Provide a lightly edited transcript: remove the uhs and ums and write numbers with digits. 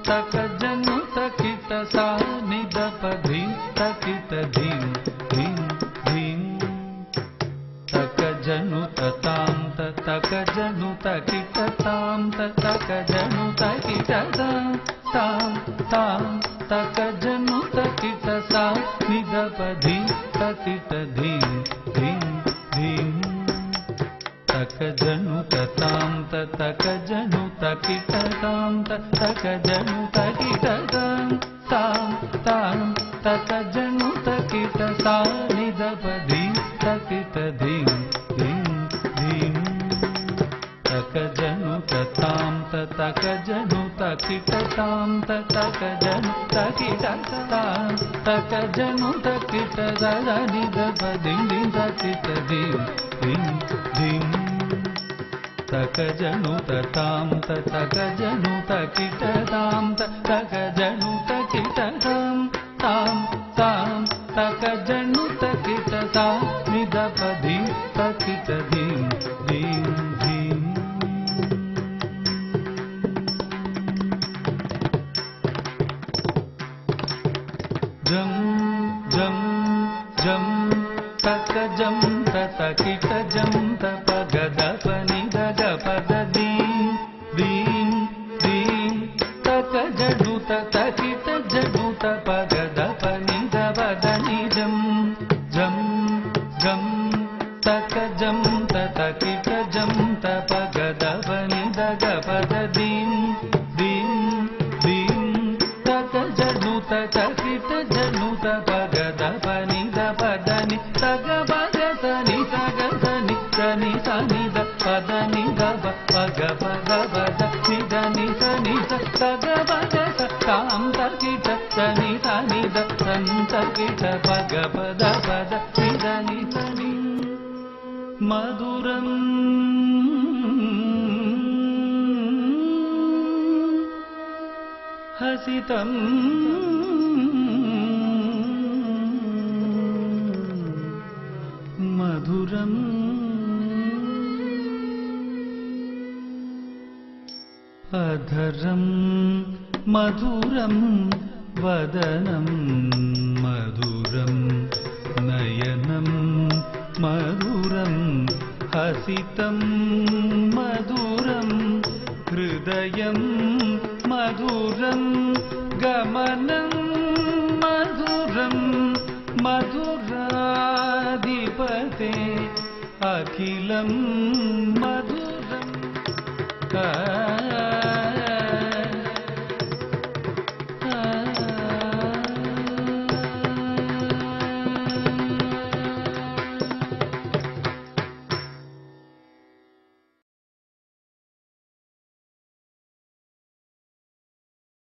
तक जनु तकिट सा निदप धीं तकिट धीं धीं धीं तक जनु तां तक जनु तकिट तां तक जनु तकिट तां तां तक जनु तकिट सा निदप धीं तकिट धीं धीं धीं तक जनु तां तक जनु तकिट तां तक जनु तकिट तां तां तक जनु तकिट सा निदप धीं तकिट धीं धीं धीं तक जनु तां तक जनु तकिट तां तक जनु तकिट तां तक जनु तकिट सा निदप धीं धीं तकिट धीं धीं धीं तक जनु तां तक जनु तकिट तां तक जनु तकिट तां तां तां तक जनु तकिट सा निदप धीं तकिट धीं धीं धीं जं जं जं तक जं तकिट जं तप गदप निदप पद दीं दीं दीं तक जनु तकिट जनु तप गदप निदप दनि जं जं जं तक जं तकिट जं तप गदप निदप पद दीं दीं दीं तक जनु तकिट जनु तप गदप निदप दनि तग भगत नि तग धनि धनि धनि द पद नि दप पग पद पद नि धनि धनि तग भगत तां तकिट धनि धनि द तं तकिट पग पद पद नि धनि धनि मधुरं हसितं मधुरं अधरं मधुरं वदनं मधुरं नयनं मधुरं हसितं मधुरं हृदयं मधुरं गमनं मधुरं मधुराधिपते अखिलं मधुरं